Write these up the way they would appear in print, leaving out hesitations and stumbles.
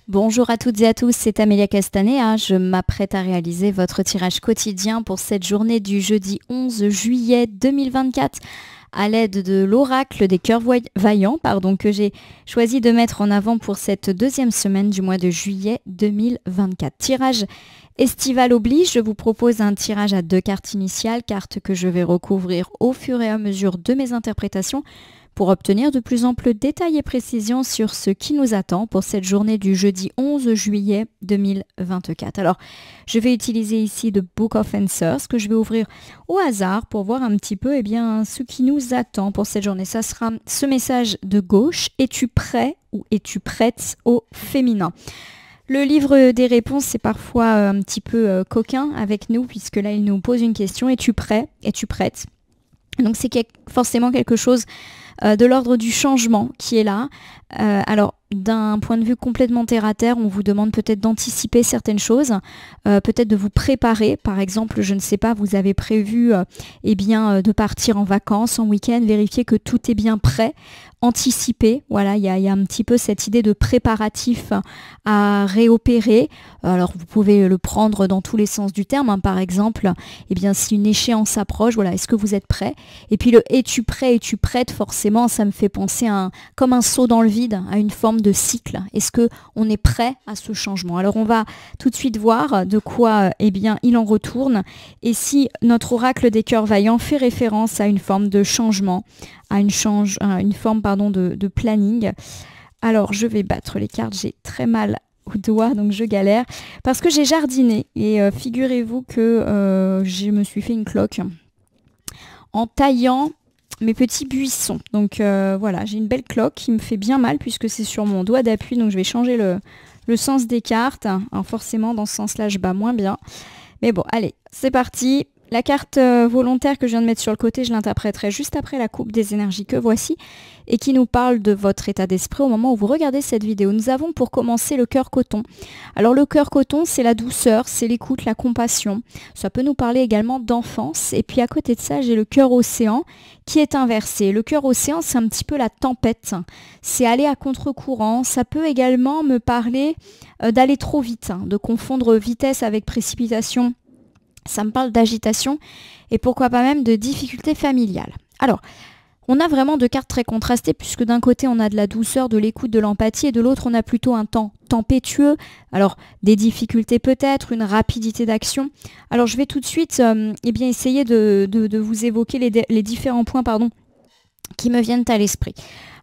Bonjour à toutes et à tous, c'est Amélia Castanea. Je m'apprête à réaliser votre tirage quotidien pour cette journée du jeudi 11 juillet 2024 à l'aide de l'oracle des cœurs vaillants que j'ai choisi de mettre en avant pour cette deuxième semaine du mois de juillet 2024. Tirage estival oblige, je vous propose un tirage à 2 cartes initiales, cartes que je vais recouvrir au fur et à mesure de mes interprétations pour obtenir de plus amples détails et précisions sur ce qui nous attend pour cette journée du jeudi 11 juillet 2024. Alors, je vais utiliser ici The Book of Answers que je vais ouvrir au hasard pour voir un petit peu ce qui nous attend pour cette journée. Ça sera ce message de gauche, es-tu prêt ou es-tu prête au féminin? Le livre des réponses, c'est parfois un petit peu coquin avec nous puisque là, il nous pose une question, es-tu prêt? Es-tu prête? Donc, c'est forcément quelque chose de l'ordre du changement qui est là. Alors, d'un point de vue complètement terre à terre, on vous demande peut-être d'anticiper certaines choses, peut-être de vous préparer. Par exemple, je ne sais pas, vous avez prévu de partir en vacances, en week-end, vérifier que tout est bien prêt, anticiper. Voilà, il y a un petit peu cette idée de préparatif à réopérer. Alors, vous pouvez le prendre dans tous les sens du terme. Hein. Par exemple, si une échéance approche, voilà, est-ce que vous êtes prêt? Et puis le es-tu prêt, es-tu prête? Forcément, ça me fait penser comme un saut dans le vide, à une forme de cycle. Est-ce qu'on est prêt à ce changement? Alors, on va tout de suite voir de quoi il en retourne. Et si notre oracle des cœurs vaillants fait référence à une forme de changement, à une forme de planning. Alors, je vais battre les cartes. J'ai très mal aux doigts, donc je galère. Parce que j'ai jardiné. Et figurez-vous que je me suis fait une cloque en taillant mes petits buissons. Donc voilà, j'ai une belle cloque qui me fait bien mal puisque c'est sur mon doigt d'appui. Donc je vais changer le sens des cartes. Alors forcément, dans ce sens-là, je bats moins bien. Mais bon, allez, c'est parti. La carte volontaire que je viens de mettre sur le côté, je l'interpréterai juste après la coupe des énergies que voici et qui nous parle de votre état d'esprit au moment où vous regardez cette vidéo. Nous avons pour commencer le cœur coton. Alors le cœur coton, c'est la douceur, c'est l'écoute, la compassion. Ça peut nous parler également d'enfance. Et puis à côté de ça, j'ai le cœur océan qui est inversé. Le cœur océan, c'est un petit peu la tempête. C'est aller à contre-courant. Ça peut également me parler d'aller trop vite, de confondre vitesse avec précipitation. Ça me parle d'agitation et pourquoi pas même de difficultés familiales. Alors, on a vraiment 2 cartes très contrastées puisque d'un côté on a de la douceur, de l'écoute, de l'empathie et de l'autre on a plutôt un temps tempétueux. Alors, des difficultés peut-être, une rapidité d'action. Alors, je vais tout de suite essayer de vous évoquer les différents points qui me viennent à l'esprit.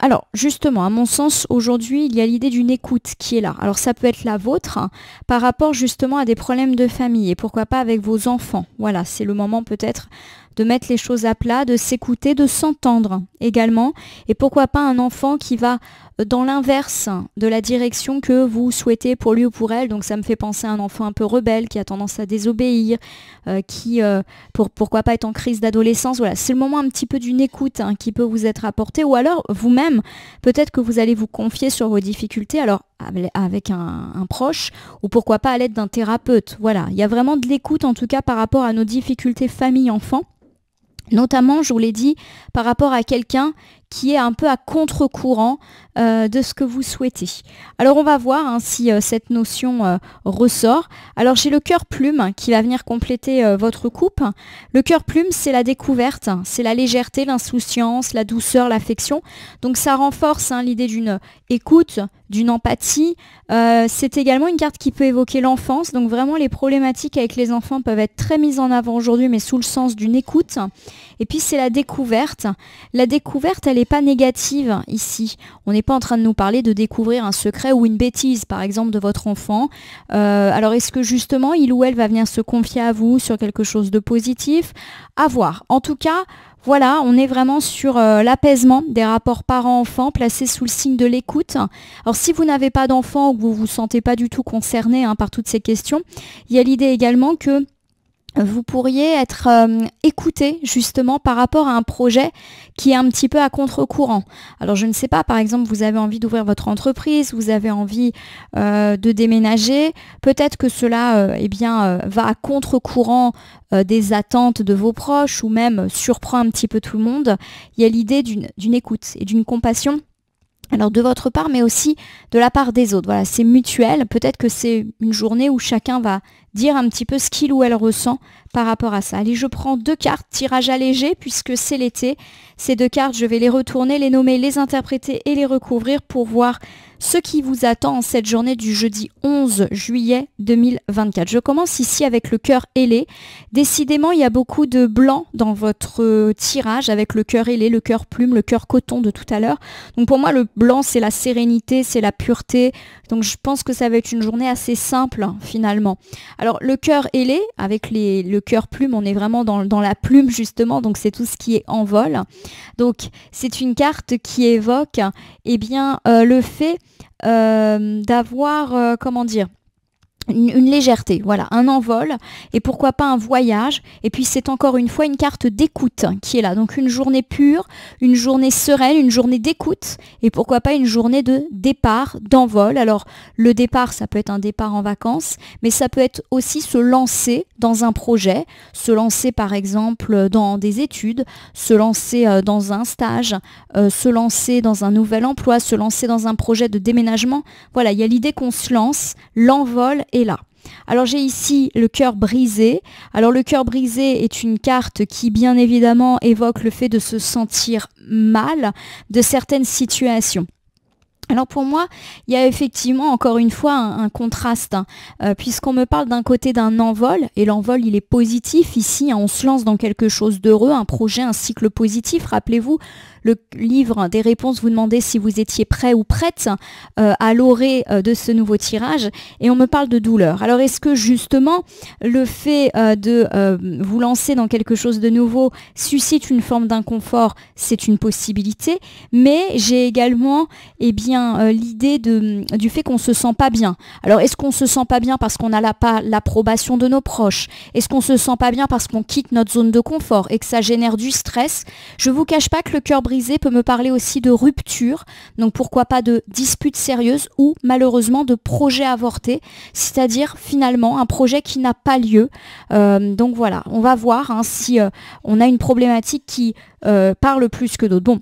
Alors, justement, à mon sens, aujourd'hui, il y a l'idée d'une écoute qui est là. Alors, ça peut être la vôtre par rapport justement à des problèmes de famille et pourquoi pas avec vos enfants. Voilà, c'est le moment peut-être de mettre les choses à plat, de s'écouter, de s'entendre également. Et pourquoi pas un enfant qui va dans l'inverse de la direction que vous souhaitez pour lui ou pour elle. Donc ça me fait penser à un enfant un peu rebelle qui a tendance à désobéir, pourquoi pas être en crise d'adolescence. Voilà, c'est le moment un petit peu d'une écoute qui peut vous être apportée. Ou alors vous-même, peut-être que vous allez vous confier sur vos difficultés. Alors avec un proche ou pourquoi pas à l'aide d'un thérapeute. Voilà, il y a vraiment de l'écoute en tout cas par rapport à nos difficultés famille-enfant. Notamment, je vous l'ai dit, par rapport à quelqu'un qui est un peu à contre-courant de ce que vous souhaitez. Alors, on va voir si cette notion ressort. Alors, j'ai le cœur plume qui va venir compléter votre coupe. Le cœur plume, c'est la découverte, c'est la légèreté, l'insouciance, la douceur, l'affection. Donc, ça renforce l'idée d'une écoute, d'une empathie. C'est également une carte qui peut évoquer l'enfance. Donc, vraiment, les problématiques avec les enfants peuvent être très mises en avant aujourd'hui, mais sous le sens d'une écoute. Et puis, c'est la découverte. La découverte, elle n'est pas négative ici. On n'est pas en train de nous parler de découvrir un secret ou une bêtise, par exemple, de votre enfant. Alors, est-ce que justement, il ou elle va venir se confier à vous sur quelque chose de positif? À voir. En tout cas, voilà, on est vraiment sur l'apaisement des rapports parents-enfants placés sous le signe de l'écoute. Alors, si vous n'avez pas d'enfant ou que vous ne vous sentez pas du tout concerné par toutes ces questions, il y a l'idée également que vous pourriez être écouté justement par rapport à un projet qui est un petit peu à contre-courant. Alors je ne sais pas, par exemple, vous avez envie d'ouvrir votre entreprise, vous avez envie de déménager, peut-être que cela va à contre-courant des attentes de vos proches ou même surprend un petit peu tout le monde. Il y a l'idée d'une écoute et d'une compassion Alors de votre part, mais aussi de la part des autres. Voilà, c'est mutuel. Peut-être que c'est une journée où chacun va dire un petit peu ce qu'il ou elle ressent par rapport à ça. Allez, je prends 2 cartes, tirage allégé, puisque c'est l'été. Ces 2 cartes, je vais les retourner, les nommer, les interpréter et les recouvrir pour voir ce qui vous attend en cette journée du jeudi 11 juillet 2024. Je commence ici avec le cœur ailé. Décidément, il y a beaucoup de blanc dans votre tirage avec le cœur ailé, le cœur plume, le cœur coton de tout à l'heure. Donc pour moi, le blanc, c'est la sérénité, c'est la pureté. Donc je pense que ça va être une journée assez simple finalement. Alors le cœur ailé, avec le cœur plume, on est vraiment dans la plume justement, donc c'est tout ce qui est en vol. Donc c'est une carte qui évoque eh bien, le fait d'avoir, comment dire, une légèreté, voilà, un envol et pourquoi pas un voyage. Et puis c'est encore une fois une carte d'écoute qui est là. Donc une journée pure, une journée sereine, une journée d'écoute et pourquoi pas une journée de départ, d'envol. Alors le départ, ça peut être un départ en vacances, mais ça peut être aussi se lancer dans un projet, se lancer par exemple dans des études, se lancer dans un stage, se lancer dans un nouvel emploi, se lancer dans un projet de déménagement. Voilà, il y a l'idée qu'on se lance, l'envol est là. Alors j'ai ici le cœur brisé. Alors le cœur brisé est une carte qui bien évidemment évoque le fait de se sentir mal de certaines situations. Alors pour moi, il y a effectivement encore une fois un contraste, puisqu'on me parle d'un côté d'un envol, et l'envol il est positif ici, on se lance dans quelque chose d'heureux, un projet, un cycle positif. Rappelez-vous, le livre des réponses vous demandait si vous étiez prêt ou prête à l'orée de ce nouveau tirage, et on me parle de douleur. Alors est-ce que justement le fait de vous lancer dans quelque chose de nouveau suscite une forme d'inconfort? C'est une possibilité, mais j'ai également l'idée du fait qu'on se sent pas bien. Alors est-ce qu'on se sent pas bien parce qu'on n'a pas l'approbation de nos proches? Est-ce qu'on se sent pas bien parce qu'on quitte notre zone de confort et que ça génère du stress? Je vous cache pas que le cœur brisé peut me parler aussi de rupture, donc pourquoi pas de disputes sérieuses ou malheureusement de projets avortés, c'est-à-dire finalement un projet qui n'a pas lieu. Donc voilà, on va voir si on a une problématique qui parle plus que d'autres. Bon.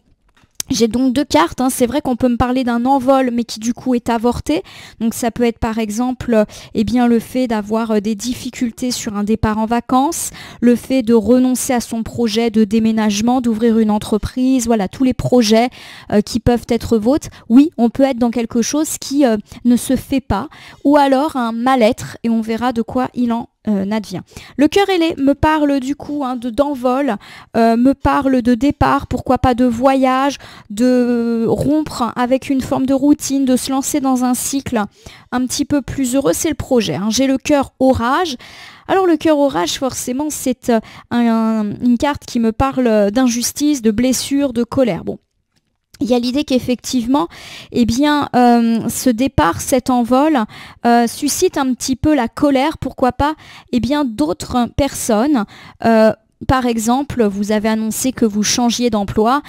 J'ai donc 2 cartes, c'est vrai qu'on peut me parler d'un envol mais qui du coup est avorté. Donc ça peut être par exemple le fait d'avoir des difficultés sur un départ en vacances, le fait de renoncer à son projet de déménagement, d'ouvrir une entreprise, voilà tous les projets qui peuvent être vôtres. Oui, on peut être dans quelque chose qui ne se fait pas ou alors un mal-être et on verra de quoi il en advient. Le cœur ailé me parle du coup d'envol, me parle de départ, pourquoi pas de voyage, de rompre avec une forme de routine, de se lancer dans un cycle un petit peu plus heureux, c'est le projet. J'ai le cœur orage. Alors le cœur orage, forcément, c'est une carte qui me parle d'injustice, de blessure, de colère. Bon. Il y a l'idée qu'effectivement, ce départ, cet envol, suscite un petit peu la colère, pourquoi pas, d'autres personnes. Par exemple, vous avez annoncé que vous changiez d'emploi,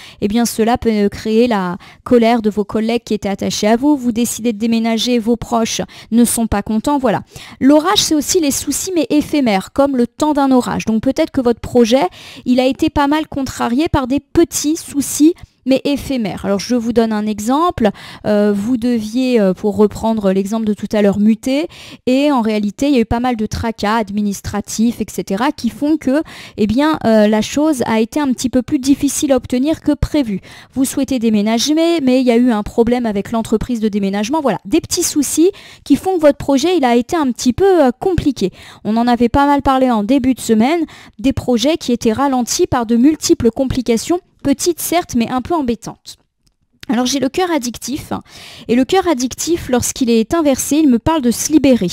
cela peut créer la colère de vos collègues qui étaient attachés à vous. Vous décidez de déménager, vos proches ne sont pas contents, voilà. L'orage, c'est aussi les soucis, mais éphémères, comme le temps d'un orage. Donc peut-être que votre projet, il a été pas mal contrarié par des petits soucis, mais éphémère. Alors je vous donne un exemple, vous deviez, pour reprendre l'exemple de tout à l'heure, muter, et en réalité il y a eu pas mal de tracas administratifs, etc. qui font que la chose a été un petit peu plus difficile à obtenir que prévu. Vous souhaitez déménager, mais il y a eu un problème avec l'entreprise de déménagement, voilà, des petits soucis qui font que votre projet il a été un petit peu compliqué. On en avait pas mal parlé en début de semaine, des projets qui étaient ralentis par de multiples complications, petites certes, mais un peu embêtantes. Alors j'ai le cœur addictif, et le cœur addictif, lorsqu'il est inversé, il me parle de se libérer.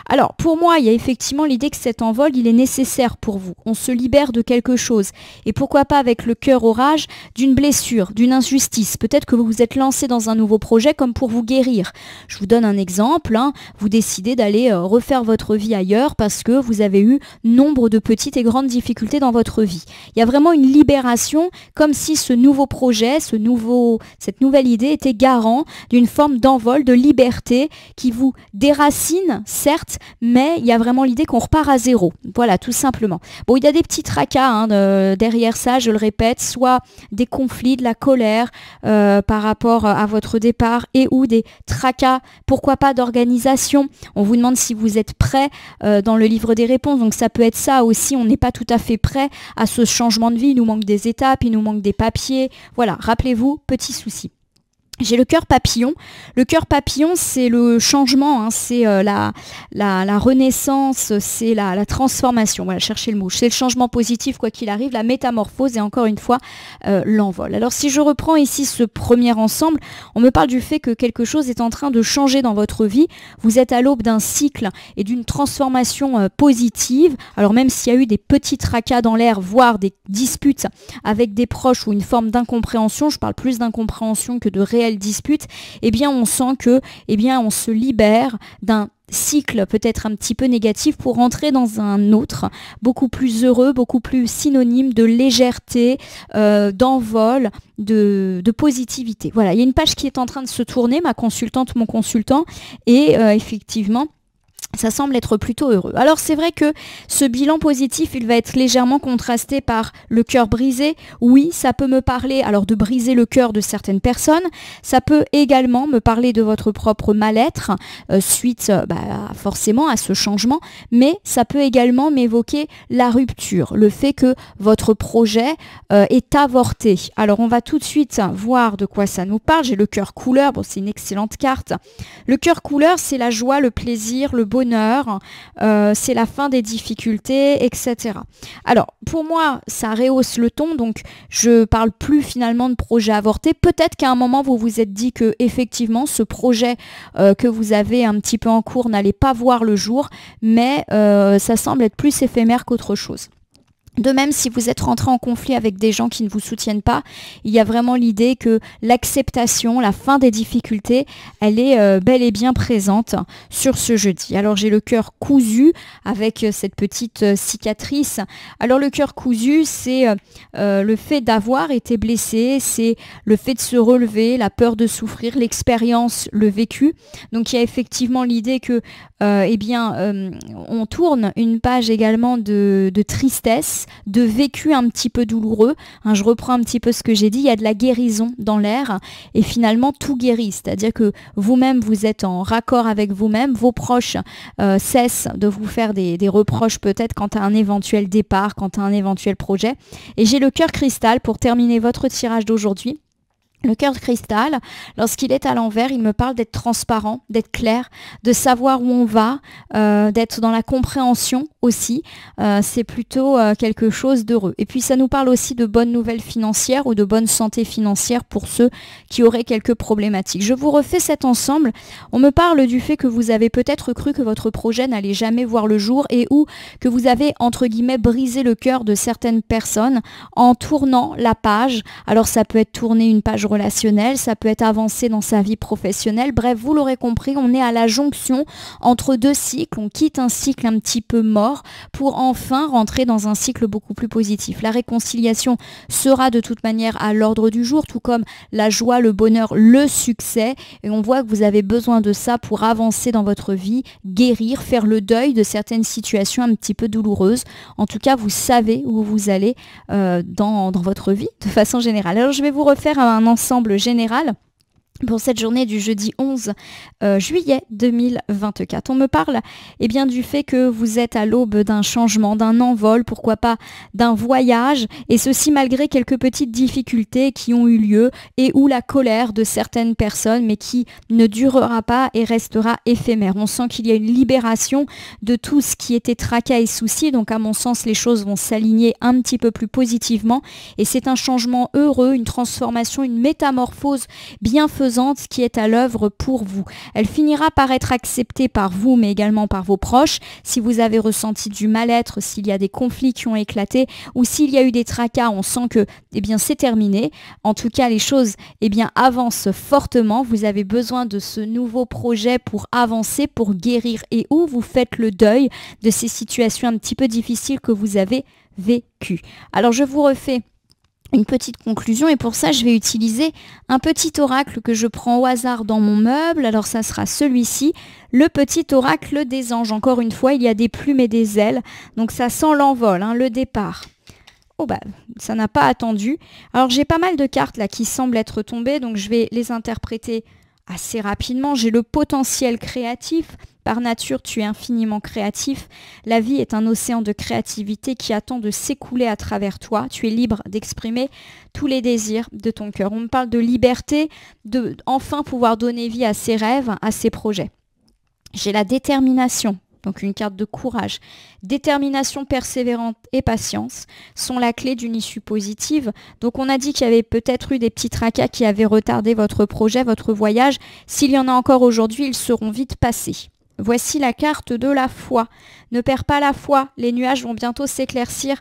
Alors pour moi, il y a effectivement l'idée que cet envol, il est nécessaire pour vous. On se libère de quelque chose, et pourquoi pas avec le cœur orage, d'une blessure, d'une injustice. Peut-être que vous vous êtes lancé dans un nouveau projet comme pour vous guérir. Je vous donne un exemple, vous décidez d'aller refaire votre vie ailleurs parce que vous avez eu nombre de petites et grandes difficultés dans votre vie. Il y a vraiment une libération, comme si ce nouveau projet, cette cette nouvelle idée était garant d'une forme d'envol, de liberté qui vous déracine, certes, mais il y a vraiment l'idée qu'on repart à zéro. Voilà, tout simplement. Bon, il y a des petits tracas derrière ça, je le répète, soit des conflits, de la colère par rapport à votre départ et ou des tracas, pourquoi pas d'organisation. On vous demande si vous êtes prêt dans le livre des réponses, donc ça peut être ça aussi, on n'est pas tout à fait prêt à ce changement de vie, il nous manque des étapes, il nous manque des papiers, voilà, rappelez-vous, petit souci. J'ai le cœur papillon. Le cœur papillon, c'est le changement, hein, c'est la renaissance, c'est la transformation. Voilà, cherchez le mot. C'est le changement positif, quoi qu'il arrive, la métamorphose et encore une fois, l'envol. Alors si je reprends ici ce premier ensemble, on me parle du fait que quelque chose est en train de changer dans votre vie. Vous êtes à l'aube d'un cycle et d'une transformation positive. Alors même s'il y a eu des petits tracas dans l'air, voire des disputes avec des proches ou une forme d'incompréhension, je parle plus d'incompréhension que de réelle dispute, eh bien on sent que on se libère d'un cycle peut-être un petit peu négatif pour rentrer dans un autre, beaucoup plus heureux, beaucoup plus synonyme de légèreté, d'envol, de positivité. Voilà, il y a une page qui est en train de se tourner, ma consultante, mon consultant, et effectivement, ça semble être plutôt heureux. Alors c'est vrai que ce bilan positif, il va être légèrement contrasté par le cœur brisé. Oui, ça peut me parler alors de briser le cœur de certaines personnes. Ça peut également me parler de votre propre mal-être suite forcément à ce changement. Mais ça peut également m'évoquer la rupture, le fait que votre projet est avorté. Alors on va tout de suite voir de quoi ça nous parle. J'ai le cœur couleur, bon c'est une excellente carte. Le cœur couleur, c'est la joie, le plaisir, le bonheur, c'est la fin des difficultés, etc. Alors, pour moi, ça rehausse le ton, donc je parle plus finalement de projet avorté. Peut-être qu'à un moment, vous vous êtes dit que effectivement, ce projet que vous avez un petit peu en cours n'allait pas voir le jour, mais ça semble être plus éphémère qu'autre chose. De même, si vous êtes rentré en conflit avec des gens qui ne vous soutiennent pas, il y a vraiment l'idée que l'acceptation, la fin des difficultés, elle est bel et bien présente sur ce jeudi. Alors j'ai le cœur cousu avec cette petite cicatrice. Alors le cœur cousu, c'est le fait d'avoir été blessé, c'est le fait de se relever, la peur de souffrir, l'expérience, le vécu. Donc il y a effectivement l'idée que on tourne une page également de tristesse, de vécu un petit peu douloureux. Hein, je reprends un petit peu ce que j'ai dit, il y a de la guérison dans l'air et finalement tout guérit, c'est-à-dire que vous-même vous êtes en raccord avec vous-même, vos proches cessent de vous faire des reproches peut-être quant à un éventuel départ, quant à un éventuel projet. Et j'ai le cœur cristal pour terminer votre tirage d'aujourd'hui. Le cœur de cristal, lorsqu'il est à l'envers, il me parle d'être transparent, d'être clair, de savoir où on va, d'être dans la compréhension aussi. C'est plutôt quelque chose d'heureux. Et puis ça nous parle aussi de bonnes nouvelles financières ou de bonne santé financière pour ceux qui auraient quelques problématiques. Je vous refais cet ensemble. On me parle du fait que vous avez peut-être cru que votre projet n'allait jamais voir le jour et ou que vous avez, entre guillemets, brisé le cœur de certaines personnes en tournant la page. Alors ça peut être tourner une page relationnel, ça peut être avancé dans sa vie professionnelle. Bref, vous l'aurez compris, on est à la jonction entre deux cycles. On quitte un cycle un petit peu mort pour enfin rentrer dans un cycle beaucoup plus positif. La réconciliation sera de toute manière à l'ordre du jour, tout comme la joie, le bonheur, le succès. Et on voit que vous avez besoin de ça pour avancer dans votre vie, guérir, faire le deuil de certaines situations un petit peu douloureuses. En tout cas, vous savez où vous allez dans votre vie de façon générale. Alors, je vais vous refaire un ensemble général pour cette journée du jeudi 11 juillet 2024. On me parle du fait que vous êtes à l'aube d'un changement, d'un envol, pourquoi pas d'un voyage, et ceci malgré quelques petites difficultés qui ont eu lieu et ou la colère de certaines personnes, mais qui ne durera pas et restera éphémère. On sent qu'il y a une libération de tout ce qui était tracas et soucis, donc à mon sens les choses vont s'aligner un petit peu plus positivement, et c'est un changement heureux, une transformation, une métamorphose bienfaisante qui est à l'œuvre pour vous. Elle finira par être acceptée par vous, mais également par vos proches. Si vous avez ressenti du mal-être, s'il y a des conflits qui ont éclaté, ou s'il y a eu des tracas, on sent que c'est terminé. En tout cas, les choses avancent fortement. Vous avez besoin de ce nouveau projet pour avancer, pour guérir, et où vous faites le deuil de ces situations un petit peu difficiles que vous avez vécues. Alors, je vous refais une petite conclusion et pour ça je vais utiliser un petit oracle que je prends au hasard dans mon meuble. Alors ça sera celui-ci, le petit oracle des anges. Encore une fois, il y a des plumes et des ailes, donc ça sent l'envol, hein, le départ. Oh bah, ça n'a pas attendu. Alors j'ai pas mal de cartes là qui semblent être tombées, donc je vais les interpréter assez rapidement. J'ai le potentiel créatif. Par nature, tu es infiniment créatif. La vie est un océan de créativité qui attend de s'écouler à travers toi. Tu es libre d'exprimer tous les désirs de ton cœur. On me parle de liberté, de enfin pouvoir donner vie à ses rêves, à ses projets. J'ai la détermination. Donc une carte de courage. Détermination, persévérante et patience sont la clé d'une issue positive. Donc on a dit qu'il y avait peut-être eu des petits tracas qui avaient retardé votre projet, votre voyage. S'il y en a encore aujourd'hui, ils seront vite passés. Voici la carte de la foi. Ne perds pas la foi, les nuages vont bientôt s'éclaircir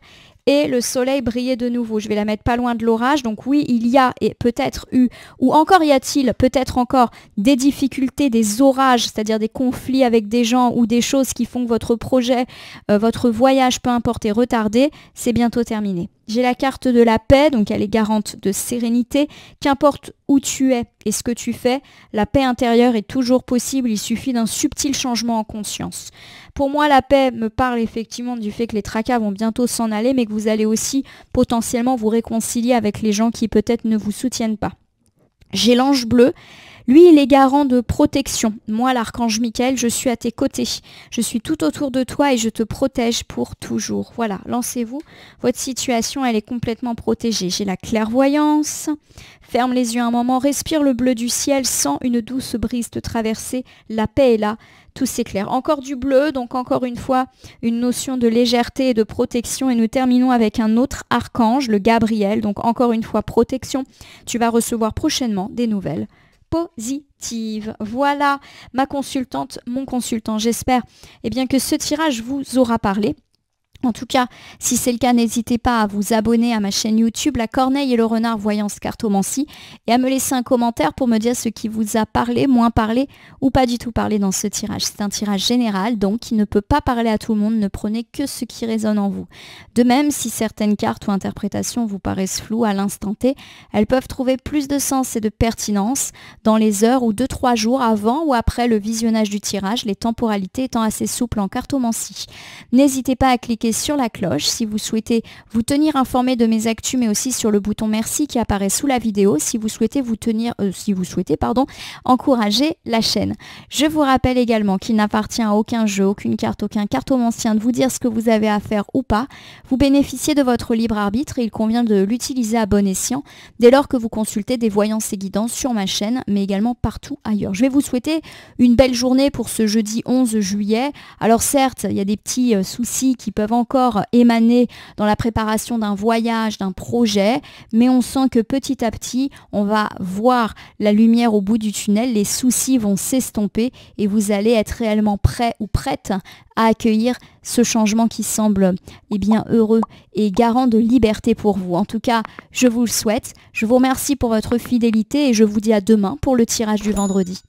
et le soleil briller de nouveau. Je vais la mettre pas loin de l'orage. Donc oui, il y a et peut-être eu, ou encore y a-t-il peut-être encore des difficultés, des orages, c'est-à-dire des conflits avec des gens ou des choses qui font que votre projet, votre voyage, peu importe, est retardé. C'est bientôt terminé. J'ai la carte de la paix, donc elle est garante de sérénité. Qu'importe où tu es et ce que tu fais, la paix intérieure est toujours possible, il suffit d'un subtil changement en conscience. Pour moi, la paix me parle effectivement du fait que les tracas vont bientôt s'en aller, mais que vous allez aussi potentiellement vous réconcilier avec les gens qui peut-être ne vous soutiennent pas. J'ai l'ange bleu. Lui, il est garant de protection. Moi, l'archange Michael, je suis à tes côtés. Je suis tout autour de toi et je te protège pour toujours. Voilà, lancez-vous. Votre situation, elle est complètement protégée. J'ai la clairvoyance. Ferme les yeux un moment, respire le bleu du ciel, sens une douce brise te traverser. La paix est là, tout s'éclaire. Encore du bleu, donc encore une fois, une notion de légèreté et de protection. Et nous terminons avec un autre archange, le Gabriel. Donc encore une fois, protection. Tu vas recevoir prochainement des nouvelles positive. Voilà ma consultante, mon consultant. J'espère que ce tirage vous aura parlé. En tout cas, si c'est le cas, n'hésitez pas à vous abonner à ma chaîne YouTube, La Corneille et le Renard Voyance Cartomancie, et à me laisser un commentaire pour me dire ce qui vous a parlé, moins parlé ou pas du tout parlé dans ce tirage. C'est un tirage général, donc qui ne peut pas parler à tout le monde, ne prenez que ce qui résonne en vous. De même, si certaines cartes ou interprétations vous paraissent floues à l'instant T, elles peuvent trouver plus de sens et de pertinence dans les heures ou 2-3 jours avant ou après le visionnage du tirage, les temporalités étant assez souples en cartomancie. N'hésitez pas à cliquer sur la cloche si vous souhaitez vous tenir informé de mes actus, mais aussi sur le bouton merci qui apparaît sous la vidéo si vous souhaitez encourager la chaîne. Je vous rappelle également qu'il n'appartient à aucun jeu, aucune carte, aucun cartomancien de vous dire ce que vous avez à faire ou pas. Vous bénéficiez de votre libre arbitre et il convient de l'utiliser à bon escient dès lors que vous consultez des voyances et guidances sur ma chaîne, mais également partout ailleurs. Je vais vous souhaiter une belle journée pour ce jeudi 11 juillet. Alors certes, il y a des petits soucis qui peuvent encore émaner dans la préparation d'un voyage, d'un projet, mais on sent que petit à petit, on va voir la lumière au bout du tunnel, les soucis vont s'estomper et vous allez être réellement prêt ou prête à accueillir ce changement qui semble heureux et garant de liberté pour vous. En tout cas, je vous le souhaite. Je vous remercie pour votre fidélité et je vous dis à demain pour le tirage du vendredi.